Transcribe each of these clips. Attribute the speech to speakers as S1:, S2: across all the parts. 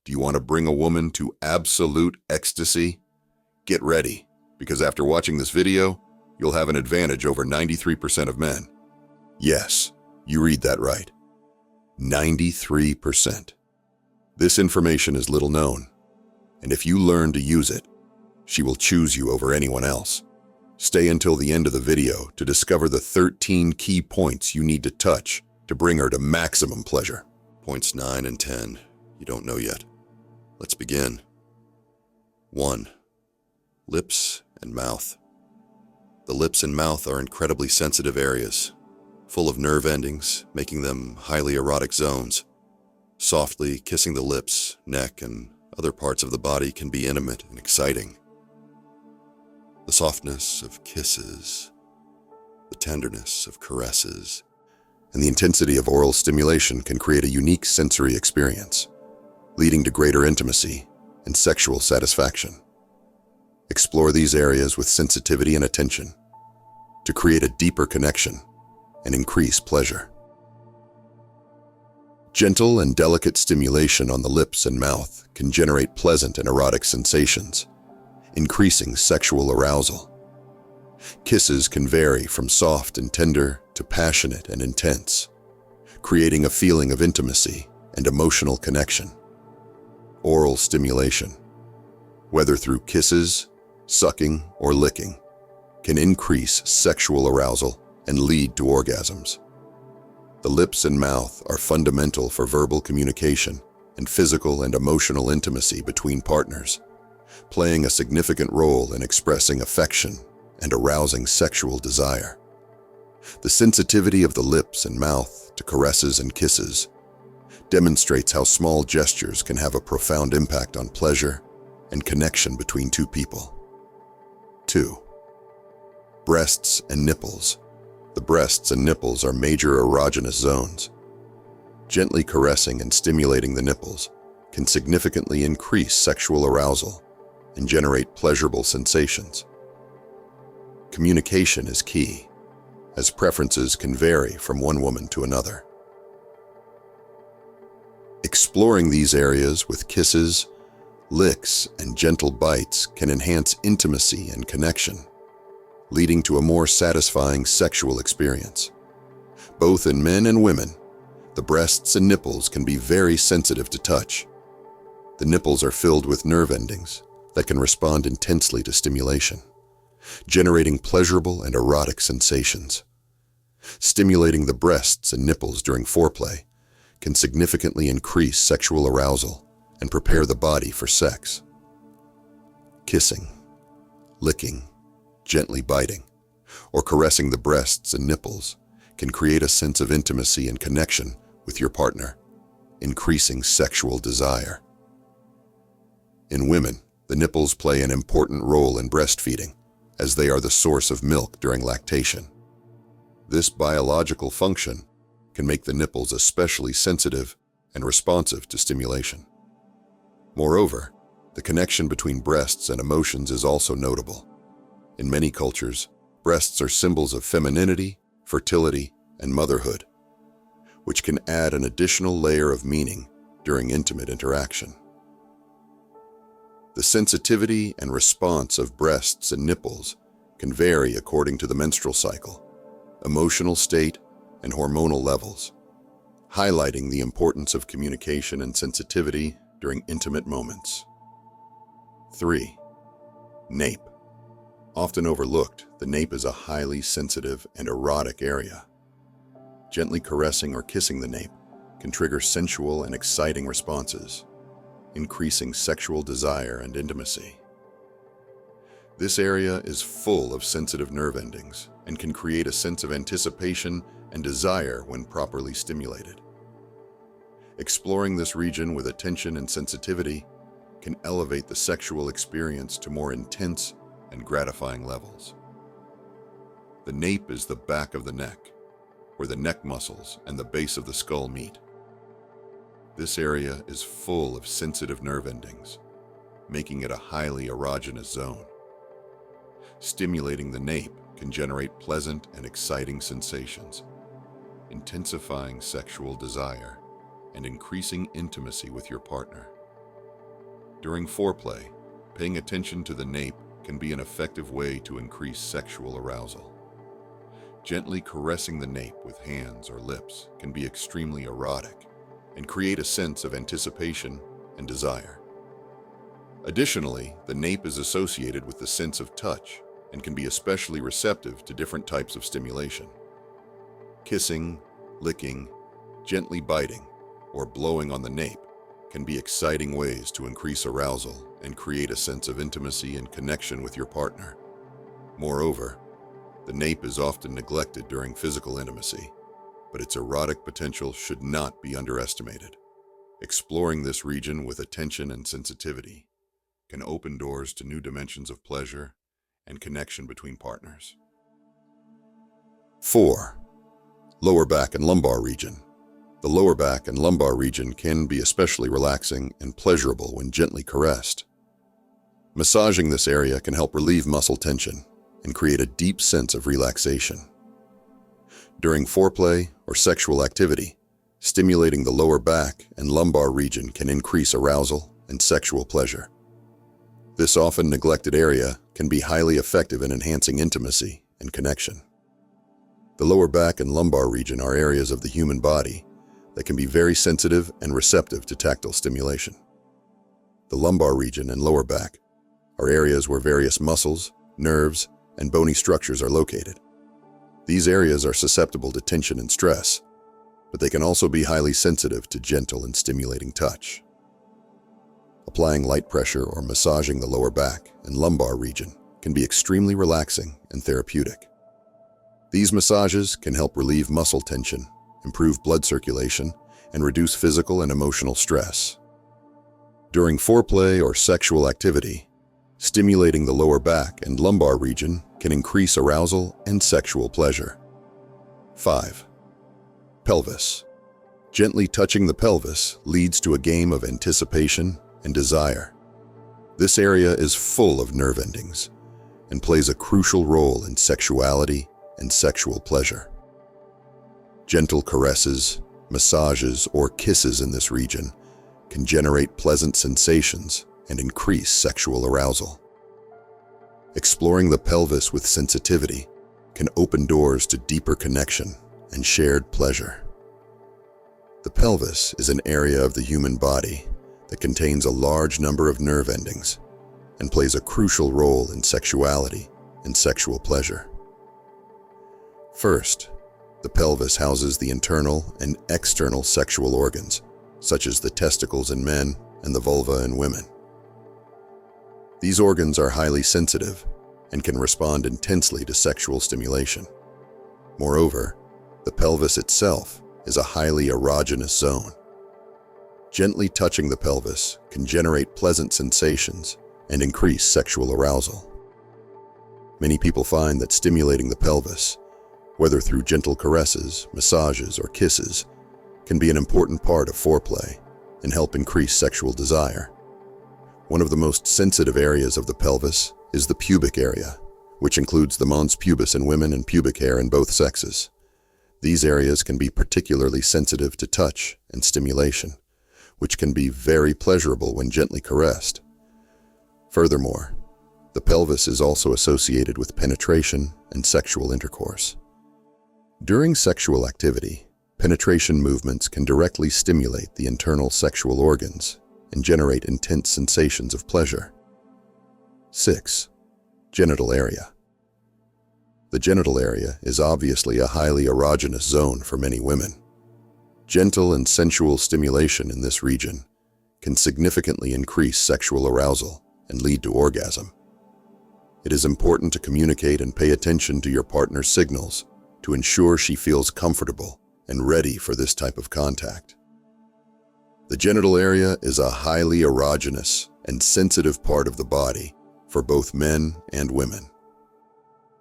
S1: Do you want to bring a woman to absolute ecstasy? Get ready, because after watching this video, you'll have an advantage over 93% of men. Yes, you read that right. 93%. This information is little known, and if you learn to use it, she will choose you over anyone else. Stay until the end of the video to discover the 13 key points you need to touch to bring her to maximum pleasure. Points 9 and 10, you don't know yet. Let's begin. 1. Lips and mouth. The lips and mouth are incredibly sensitive areas, full of nerve endings, making them highly erotic zones. Softly kissing the lips, neck, and other parts of the body can be intimate and exciting. The softness of kisses, the tenderness of caresses, and the intensity of oral stimulation can create a unique sensory experience, leading to greater intimacy and sexual satisfaction. Explore these areas with sensitivity and attention to create a deeper connection and increase pleasure. Gentle and delicate stimulation on the lips and mouth can generate pleasant and erotic sensations, increasing sexual arousal. Kisses can vary from soft and tender to passionate and intense, creating a feeling of intimacy and emotional connection. Oral stimulation, whether through kisses, sucking, or licking, can increase sexual arousal and lead to orgasms. The lips and mouth are fundamental for verbal communication and physical and emotional intimacy between partners, playing a significant role in expressing affection and arousing sexual desire. The sensitivity of the lips and mouth to caresses and kisses demonstrates how small gestures can have a profound impact on pleasure and connection between two people. 2. Breasts and nipples. The breasts and nipples are major erogenous zones. Gently caressing and stimulating the nipples can significantly increase sexual arousal and generate pleasurable sensations. Communication is key, as preferences can vary from one woman to another. Exploring these areas with kisses, licks, and gentle bites can enhance intimacy and connection, leading to a more satisfying sexual experience. Both in men and women, the breasts and nipples can be very sensitive to touch. The nipples are filled with nerve endings that can respond intensely to stimulation, generating pleasurable and erotic sensations. Stimulating the breasts and nipples during foreplay can significantly increase sexual arousal and prepare the body for sex. Kissing, licking, gently biting, or caressing the breasts and nipples can create a sense of intimacy and connection with your partner, increasing sexual desire. In women, the nipples play an important role in breastfeeding, as they are the source of milk during lactation. This biological function can make the nipples especially sensitive and responsive to stimulation. Moreover, the connection between breasts and emotions is also notable. In many cultures, breasts are symbols of femininity, fertility, and motherhood, which can add an additional layer of meaning during intimate interaction. The sensitivity and response of breasts and nipples can vary according to the menstrual cycle, emotional state, and hormonal levels, highlighting the importance of communication and sensitivity during intimate moments. 3. Nape. Often overlooked, the nape is a highly sensitive and erotic area. Gently caressing or kissing the nape can trigger sensual and exciting responses, increasing sexual desire and intimacy. This area is full of sensitive nerve endings and can create a sense of anticipation and desire when properly stimulated. Exploring this region with attention and sensitivity can elevate the sexual experience to more intense and gratifying levels. The nape is the back of the neck, where the neck muscles and the base of the skull meet. This area is full of sensitive nerve endings, making it a highly erogenous zone. Stimulating the nape can generate pleasant and exciting sensations, intensifying sexual desire and increasing intimacy with your partner. During foreplay, paying attention to the nape can be an effective way to increase sexual arousal. Gently caressing the nape with hands or lips can be extremely erotic and create a sense of anticipation and desire. Additionally, the nape is associated with the sense of touch and can be especially receptive to different types of stimulation. Kissing, licking, gently biting, or blowing on the nape can be exciting ways to increase arousal and create a sense of intimacy and connection with your partner. Moreover, the nape is often neglected during physical intimacy, but its erotic potential should not be underestimated. Exploring this region with attention and sensitivity can open doors to new dimensions of pleasure and connection between partners. 4. Lower back and lumbar region. The lower back and lumbar region can be especially relaxing and pleasurable when gently caressed. Massaging this area can help relieve muscle tension and create a deep sense of relaxation. During foreplay or sexual activity, stimulating the lower back and lumbar region can increase arousal and sexual pleasure. This often neglected area can be highly effective in enhancing intimacy and connection. The lower back and lumbar region are areas of the human body that can be very sensitive and receptive to tactile stimulation. The lumbar region and lower back are areas where various muscles, nerves, and bony structures are located. These areas are susceptible to tension and stress, but they can also be highly sensitive to gentle and stimulating touch. Applying light pressure or massaging the lower back and lumbar region can be extremely relaxing and therapeutic. These massages can help relieve muscle tension, improve blood circulation, and reduce physical and emotional stress. During foreplay or sexual activity, stimulating the lower back and lumbar region can increase arousal and sexual pleasure. 5. Pelvis. Gently touching the pelvis leads to a game of anticipation and desire. This area is full of nerve endings and plays a crucial role in sexuality and sexual pleasure. Gentle caresses, massages, or kisses in this region can generate pleasant sensations and increase sexual arousal. Exploring the pelvis with sensitivity can open doors to deeper connection and shared pleasure. The pelvis is an area of the human body that contains a large number of nerve endings and plays a crucial role in sexuality and sexual pleasure. First, the pelvis houses the internal and external sexual organs, such as the testicles in men and the vulva in women. These organs are highly sensitive and can respond intensely to sexual stimulation. Moreover, the pelvis itself is a highly erogenous zone. Gently touching the pelvis can generate pleasant sensations and increase sexual arousal. Many people find that stimulating the pelvis, whether through gentle caresses, massages, or kisses, can be an important part of foreplay and help increase sexual desire. One of the most sensitive areas of the pelvis is the pubic area, which includes the mons pubis in women and pubic hair in both sexes. These areas can be particularly sensitive to touch and stimulation, which can be very pleasurable when gently caressed. Furthermore, the pelvis is also associated with penetration and sexual intercourse. During sexual activity, penetration movements can directly stimulate the internal sexual organs and generate intense sensations of pleasure. 6. Genital area. The genital area is obviously a highly erogenous zone for many women. Gentle and sensual stimulation in this region can significantly increase sexual arousal and lead to orgasm. It is important to communicate and pay attention to your partner's signals to ensure she feels comfortable and ready for this type of contact. The genital area is a highly erogenous and sensitive part of the body for both men and women.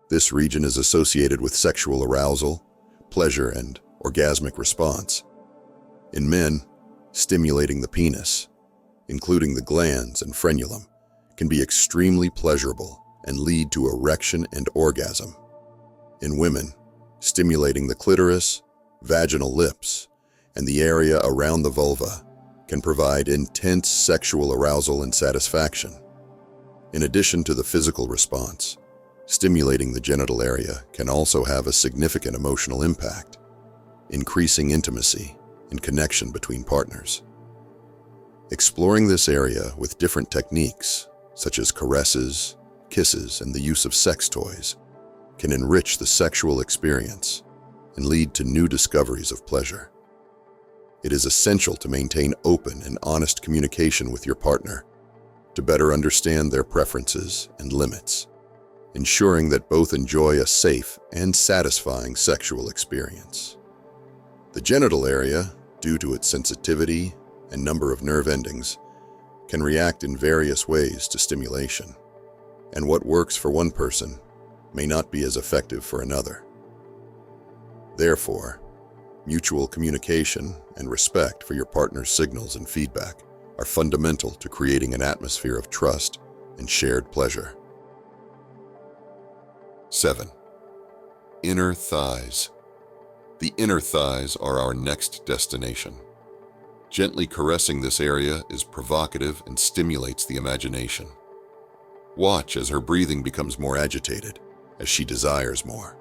S1: This region is associated with sexual arousal, pleasure, and orgasmic response. In men, stimulating the penis, including the glands and frenulum, can be extremely pleasurable and lead to erection and orgasm. In women, stimulating the clitoris, vaginal lips, and the area around the vulva can provide intense sexual arousal and satisfaction. In addition to the physical response, stimulating the genital area can also have a significant emotional impact, increasing intimacy and connection between partners. Exploring this area with different techniques, such as caresses, kisses, and the use of sex toys, can enrich the sexual experience and lead to new discoveries of pleasure. It is essential to maintain open and honest communication with your partner to better understand their preferences and limits, ensuring that both enjoy a safe and satisfying sexual experience. The genital area, due to its sensitivity and number of nerve endings, can react in various ways to stimulation, and what works for one person may not be as effective for another. Therefore, mutual communication and respect for your partner's signals and feedback are fundamental to creating an atmosphere of trust and shared pleasure. 7. Inner thighs. The inner thighs are our next destination. Gently caressing this area is provocative and stimulates the imagination. Watch as her breathing becomes more agitated, as she desires more.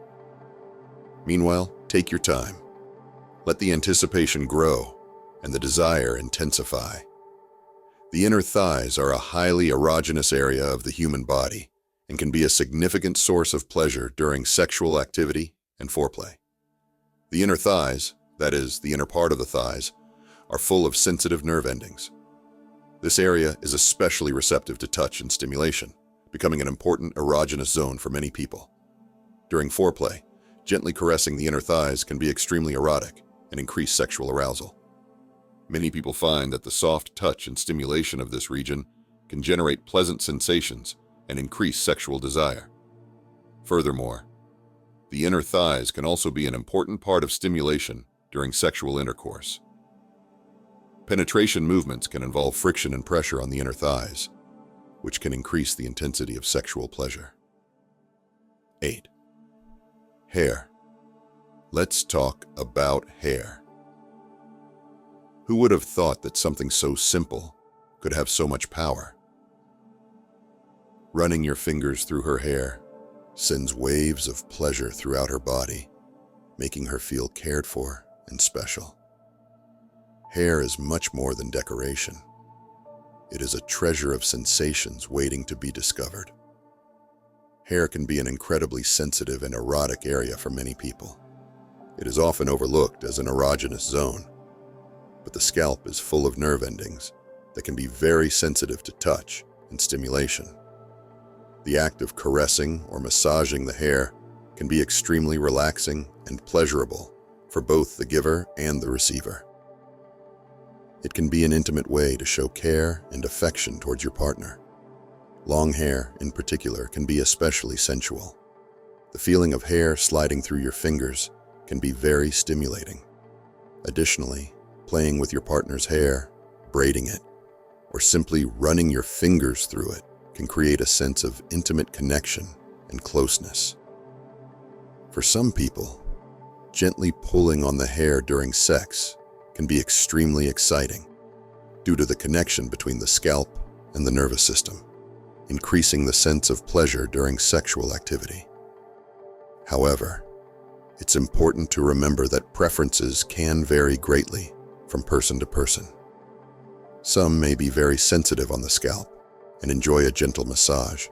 S1: Meanwhile, take your time. Let the anticipation grow and the desire intensify. The inner thighs are a highly erogenous area of the human body and can be a significant source of pleasure during sexual activity and foreplay. The inner thighs, that is, the inner part of the thighs, are full of sensitive nerve endings. This area is especially receptive to touch and stimulation, becoming an important erogenous zone for many people. During foreplay, gently caressing the inner thighs can be extremely erotic and increase sexual arousal. Many people find that the soft touch and stimulation of this region can generate pleasant sensations and increase sexual desire. Furthermore, the inner thighs can also be an important part of stimulation during sexual intercourse. Penetration movements can involve friction and pressure on the inner thighs, which can increase the intensity of sexual pleasure. 8. Hair. Let's talk about hair. Who would have thought that something so simple could have so much power? Running your fingers through her hair sends waves of pleasure throughout her body, making her feel cared for and special. Hair is much more than decoration. It is a treasure of sensations waiting to be discovered. Hair can be an incredibly sensitive and erotic area for many people. It is often overlooked as an erogenous zone, but the scalp is full of nerve endings that can be very sensitive to touch and stimulation. The act of caressing or massaging the hair can be extremely relaxing and pleasurable for both the giver and the receiver. It can be an intimate way to show care and affection towards your partner. Long hair, in particular, can be especially sensual. The feeling of hair sliding through your fingers can be very stimulating. Additionally, playing with your partner's hair, braiding it, or simply running your fingers through it can create a sense of intimate connection and closeness. For some people, gently pulling on the hair during sex can be extremely exciting due to the connection between the scalp and the nervous system, increasing the sense of pleasure during sexual activity. However, it's important to remember that preferences can vary greatly from person to person. Some may be very sensitive on the scalp and enjoy a gentle massage,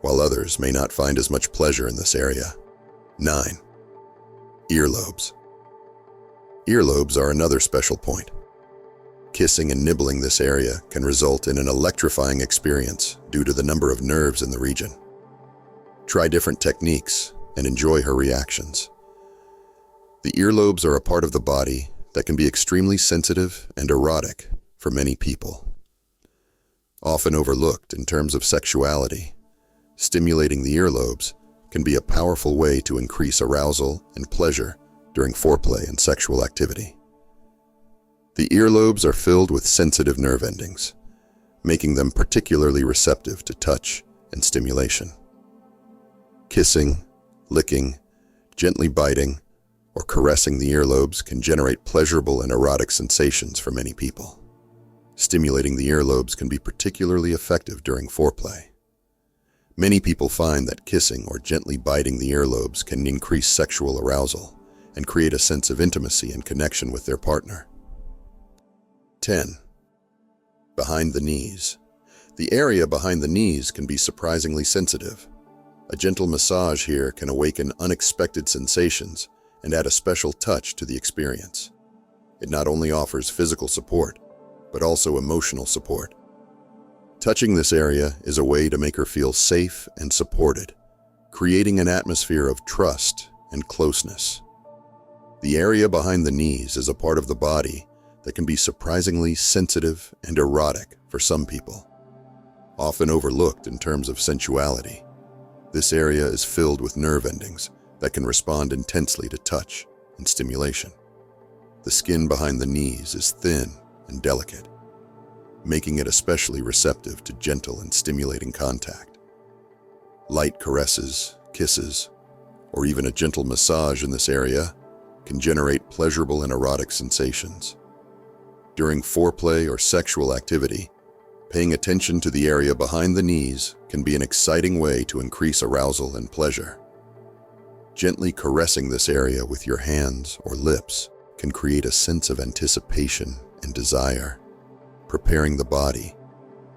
S1: while others may not find as much pleasure in this area. 9. Earlobes. Earlobes are another special point. Kissing and nibbling this area can result in an electrifying experience due to the number of nerves in the region. Try different techniques and enjoy her reactions. The earlobes are a part of the body that can be extremely sensitive and erotic for many people. Often overlooked in terms of sexuality, stimulating the earlobes can be a powerful way to increase arousal and pleasure during foreplay and sexual activity. The earlobes are filled with sensitive nerve endings, making them particularly receptive to touch and stimulation. Kissing, licking, gently biting, or caressing the earlobes can generate pleasurable and erotic sensations for many people. Stimulating the earlobes can be particularly effective during foreplay. Many people find that kissing or gently biting the earlobes can increase sexual arousal and create a sense of intimacy and connection with their partner. 10. Behind the knees. The area behind the knees can be surprisingly sensitive. A gentle massage here can awaken unexpected sensations and add a special touch to the experience. It not only offers physical support, but also emotional support. Touching this area is a way to make her feel safe and supported, creating an atmosphere of trust and closeness. The area behind the knees is a part of the body that can be surprisingly sensitive and erotic for some people. Often overlooked in terms of sensuality, this area is filled with nerve endings that can respond intensely to touch and stimulation. The skin behind the knees is thin and delicate, making it especially receptive to gentle and stimulating contact. Light caresses, kisses, or even a gentle massage in this area can generate pleasurable and erotic sensations. During foreplay or sexual activity, paying attention to the area behind the knees can be an exciting way to increase arousal and pleasure. Gently caressing this area with your hands or lips can create a sense of anticipation and desire, preparing the body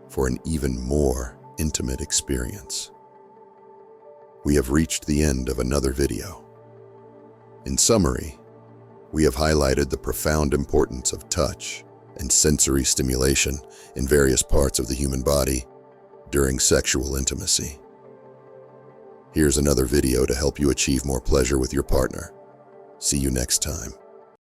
S1: for an even more intimate experience. We have reached the end of another video. In summary, we have highlighted the profound importance of touch and sensory stimulation in various parts of the human body during sexual intimacy. Here's another video to help you achieve more pleasure with your partner. See you next time.